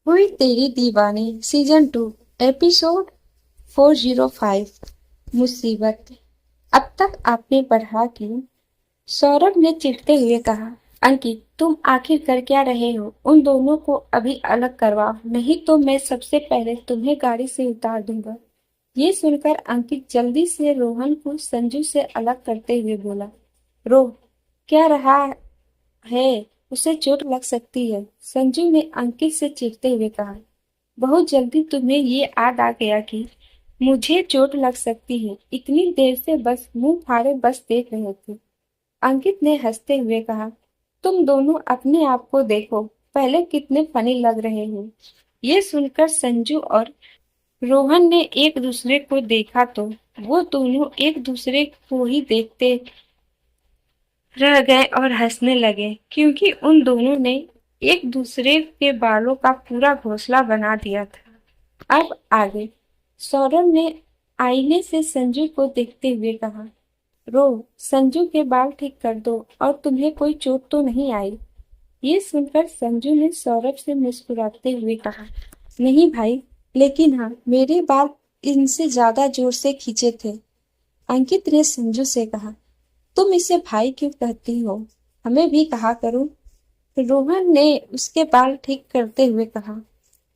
हुई तेरी दीवानी season 2 episode 405। मुसीबत। अब तक आपने पढ़ा कि सौरभ ने चिढ़ते हुए कहा, अंकित तुम आखिर कर क्या रहे हो? उन दोनों को अभी अलग करवाओ, नहीं तो मैं सबसे पहले तुम्हें गाड़ी से उतार दूंगा। ये सुनकर अंकित जल्दी से रोहन को संजू से अलग करते हुए बोला, रोह, क्या रहा है? उसे चोट लग सकती है। संजू ने अंकित से चिढ़ते हुए कहा, बहुत जल्दी तुम्हें ये याद आ गया कि मुझे चोट लग सकती है। इतनी देर से बस मुंह फाड़े बस देख रहे थे। अंकित ने हंसते हुए कहा, तुम दोनों अपने आप को देखो, पहले कितने फनी लग रहे हो। ये सुनकर संजू और रोहन ने एक दूसरे को देखा तो वो दोनों एक दूसरे को ही देखते रह गए और हंसने लगे, क्योंकि उन दोनों ने एक दूसरे के बालों का पूरा घोंसला बना दिया था। अब आगे। सौरभ ने आईने से संजू को देखते हुए कहा, रो, संजू के बाल ठीक कर दो और तुम्हें कोई चोट तो नहीं आई? ये सुनकर संजू ने सौरभ से मुस्कुराते हुए कहा, नहीं भाई, लेकिन हाँ, मेरे बाल इनसे ज्यादा जोर से खींचे थे। अंकित ने संजू से कहा, तुम इसे भाई क्यों कहती हो? हमें भी कहा करो। रोहन ने उसके बाल ठीक करते हुए कहा,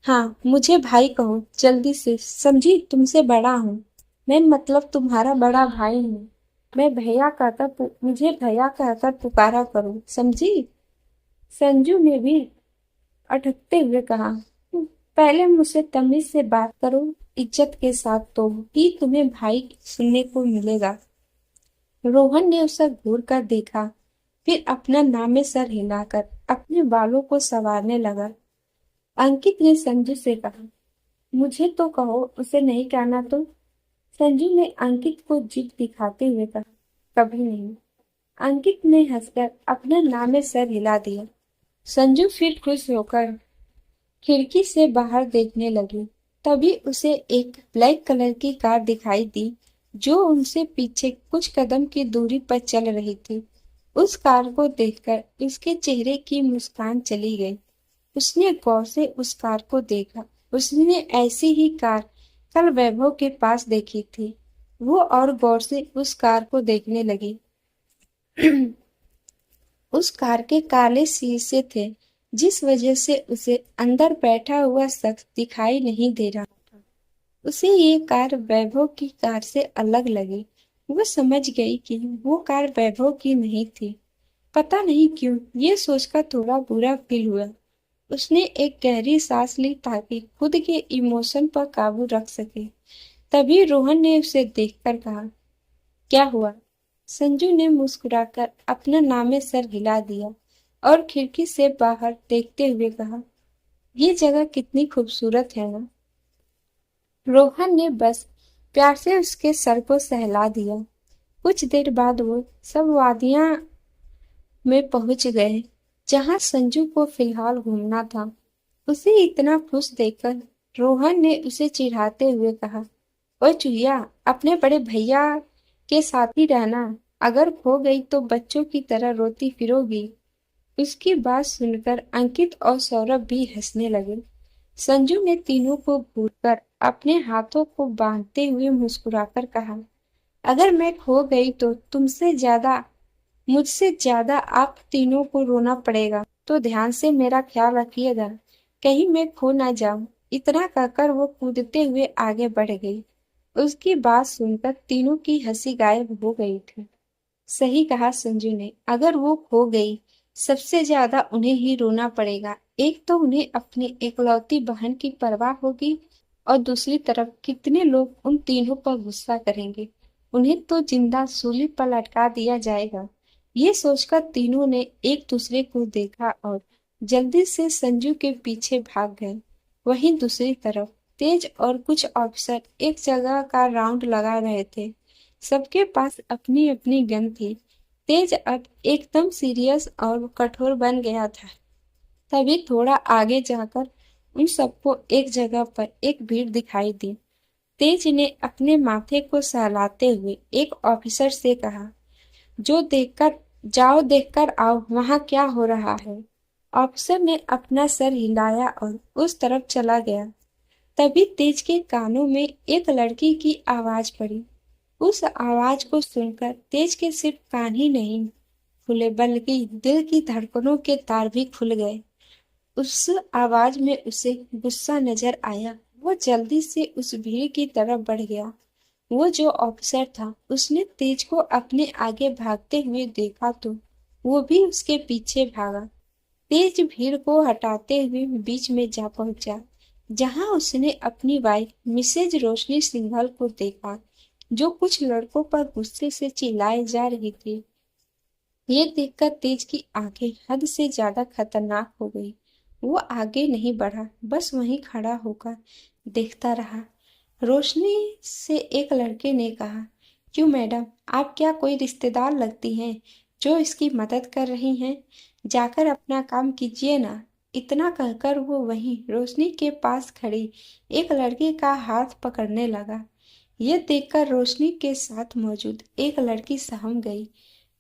हाँ, मुझे भाई कहो जल्दी से, समझी? तुमसे बड़ा हूँ मैं, मतलब तुम्हारा बड़ा भाई हूँ। मुझे भैया कहकर पुकारा करो, समझी? संजू ने भी अटकते हुए कहा, पहले मुझसे तमीज से बात करो, इज्जत के साथ, तो ही तुम्हें भाई सुनने को मिलेगा। रोहन ने उसे घूर कर देखा, फिर अपना नामे सर हिलाकर अपने बालों को संवारने लगा। अंकित ने संजू से कहा, मुझे तो कहो, उसे नहीं कहना तो? संजू ने अंकित को जिद दिखाते हुए कहा, कभी नहीं। अंकित ने हंसकर अपना नामे सर हिला दिया। संजू फिर खुश होकर खिड़की से बाहर देखने लगी। तभी उसे एक ब्लैक कलर की कार दिखाई दी, जो उनसे पीछे कुछ कदम की दूरी पर चल रही थी। उस कार को देखकर उसके चेहरे की मुस्कान चली गई। उसने गौर से उस कार को देखा। उसने ऐसी ही कार कल वैभव के पास देखी थी। वो और गौर से उस कार को देखने लगी। उस कार के काले शीशे थे, जिस वजह से उसे अंदर बैठा हुआ शख्स दिखाई नहीं दे रहा था। उसे ये कार वैभव की कार से अलग लगी। वो समझ गई कि वो कार वैभव की नहीं थी। पता नहीं क्यों ये सोचकर थोड़ा बुरा फील हुआ। उसने एक गहरी सांस ली ताकि खुद के इमोशन पर काबू रख सके। तभी रोहन ने उसे देखकर कहा, क्या हुआ? संजू ने मुस्कुराकर अपना नामे सर हिला दिया और खिड़की से बाहर देखते हुए कहा, ये जगह कितनी खूबसूरत है ना? रोहन ने बस प्यार से उसके सर को सहला दिया। कुछ देर बाद वो सब वादियां में पहुंच गए, जहां संजू को फिलहाल घूमना था। उसे इतना खुश देखकर रोहन ने उसे चिढ़ाते हुए कहा, ओए चुहिया, अपने बड़े भैया के साथ ही रहना, अगर खो गई तो बच्चों की तरह रोती फिरोगी। उसकी बात सुनकर अंकित और सौरभ भी हंसने लगे। संजू ने तीनों को घूरकर अपने हाथों को बांधते हुए मुस्कुराकर कहा, अगर मैं खो गई तो मुझसे ज्यादा आप तीनों को रोना पड़ेगा, तो ध्यान से मेरा ख्याल रखिएगा, कहीं मैं खो ना जाऊं। इतना कहकर वो कूदते हुए आगे बढ़ गई। उसकी बात सुनकर तीनों की हंसी गायब हो गई थी। सही कहा संजू ने, अगर वो खो गई, सबसे ज्यादा उन्हें ही रोना पड़ेगा। एक तो उन्हें अपनी इकलौती बहन की परवाह होगी, और दूसरी तरफ कितने लोग उन तीनों पर गुस्सा करेंगे। उन्हें तो जिंदा सूली पर लटका दिया जाएगा। ये सोचकर तीनों ने एक दूसरे को देखा और जल्दी से संजू के पीछे भाग गए। वहीं दूसरी तरफ तेज और कुछ ऑफिसर एक जगह का राउंड लगा रहे थे। सबके पास अपनी अपनी गन थी। तेज अब एकदम सीरियस और कठोर बन गया था। तभी थोड़ा आगे जाकर उन सबको एक जगह पर एक भीड़ दिखाई दी। तेज ने अपने माथे को सहलाते हुए एक ऑफिसर से कहा, जो देखकर देखकर आओ वहां क्या हो रहा है। ऑफिसर ने अपना सर हिलाया और उस तरफ चला गया। तभी तेज के कानों में एक लड़की की आवाज पड़ी। उस आवाज को सुनकर तेज के सिर्फ कान ही नहीं खुले बल्कि दिल की धड़कनों के तार भी खुल गए। उस आवाज में उसे गुस्सा नजर आया। वो जल्दी से उस भीड़ की तरफ बढ़ गया। वो जो ऑफिसर था उसने तेज को अपने आगे भागते हुए देखा तो वो भी उसके पीछे भागा। तेज भीड़ को हटाते हुए बीच में जा पहुंचा, जहां उसने अपनी वाइफ मिसेज रोशनी सिंघल को देखा, जो कुछ लड़कों पर गुस्से से चिल्लाए जा रही थी। ये देखकर तेज की आंखें हद से ज्यादा खतरनाक हो गई। वो आगे नहीं बढ़ा, बस वहीं खड़ा होकर देखता रहा। रोशनी से एक लड़के ने कहा, क्यों मैडम, आप क्या कोई रिश्तेदार लगती हैं जो इसकी मदद कर रही हैं? जाकर अपना काम कीजिए ना। इतना कहकर वो वहीं रोशनी के पास खड़ी एक लड़की का हाथ पकड़ने लगा। यह देखकर रोशनी के साथ मौजूद एक लड़की सहम गई।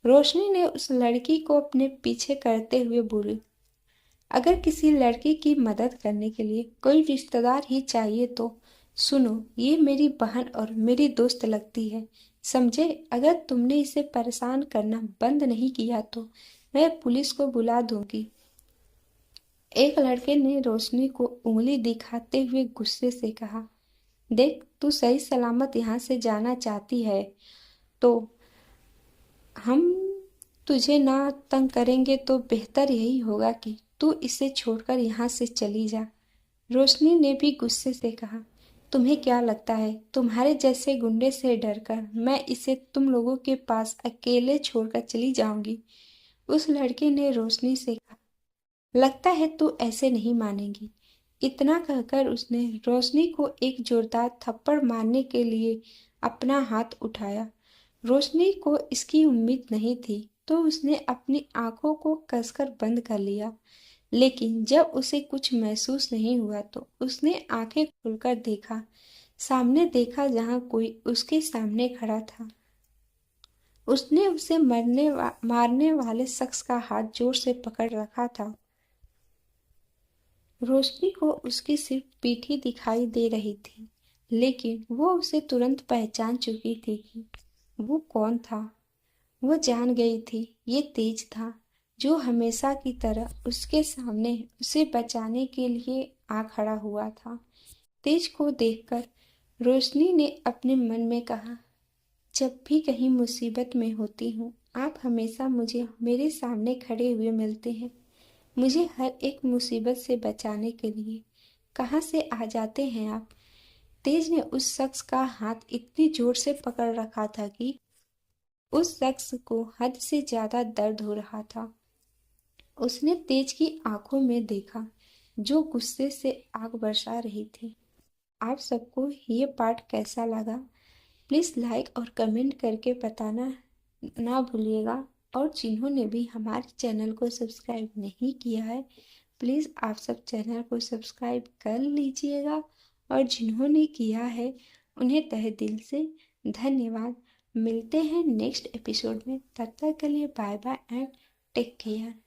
रोशनी ने उस लड़की को अपने पीछे करते हुए बोली, अगर किसी लड़की की मदद करने के लिए कोई रिश्तेदार ही चाहिए तो सुनो, ये मेरी बहन और मेरी दोस्त लगती है, समझे? अगर तुमने इसे परेशान करना बंद नहीं किया तो मैं पुलिस को बुला दूंगी। एक लड़के ने रोशनी को उंगली दिखाते हुए गुस्से से कहा, देख, तू सही सलामत यहाँ से जाना चाहती है तो हम तुझे ना तंग करेंगे, तो बेहतर यही होगा कि तू इसे छोड़कर यहाँ से चली जा। रोशनी ने भी गुस्से से कहा, तुम्हें क्या लगता है तुम्हारे जैसे गुंडे से डरकर मैं इसे तुम लोगों के पास अकेले छोड़कर चली जाऊंगी? उस लड़के ने रोशनी से कहा, लगता है तू ऐसे नहीं मानेगी। इतना कहकर उसने रोशनी को एक जोरदार थप्पड़ मारने के लिए अपना हाथ उठाया। रोशनी को इसकी उम्मीद नहीं थी, तो उसने अपनी आंखों को कसकर बंद कर लिया। लेकिन जब उसे कुछ महसूस नहीं हुआ तो उसने आंखें खोलकर देखा। सामने देखा जहां कोई उसके सामने खड़ा था। उसने उसे मारने वाले शख्स का हाथ जोर से पकड़ रखा था। रोशनी को उसकी सिर्फ पीठ ही दिखाई दे रही थी, लेकिन वो उसे तुरंत पहचान चुकी थी कि वो कौन था। वो जान गई थी ये तेज था, जो हमेशा की तरह उसके सामने उसे बचाने के लिए आ खड़ा हुआ था। तेज को देखकर रोशनी ने अपने मन में कहा, जब भी कहीं मुसीबत में होती हूँ आप हमेशा मुझे मेरे सामने खड़े हुए मिलते हैं। मुझे हर एक मुसीबत से बचाने के लिए कहाँ से आ जाते हैं आप? तेज ने उस शख्स का हाथ इतनी जोर से पकड़ रखा था कि उस शख्स को हद से ज्यादा दर्द हो रहा था। उसने तेज की आंखों में देखा, जो गुस्से से आग बरसा रही थी। आप सबको ये पार्ट कैसा लगा? प्लीज़ लाइक और कमेंट करके बताना ना भूलिएगा। और जिन्होंने भी हमारे चैनल को सब्सक्राइब नहीं किया है, प्लीज़ आप सब चैनल को सब्सक्राइब कर लीजिएगा। और जिन्होंने किया है उन्हें तहे दिल से धन्यवाद। मिलते हैं नेक्स्ट एपिसोड में। तब तक के लिए bye bye and take care.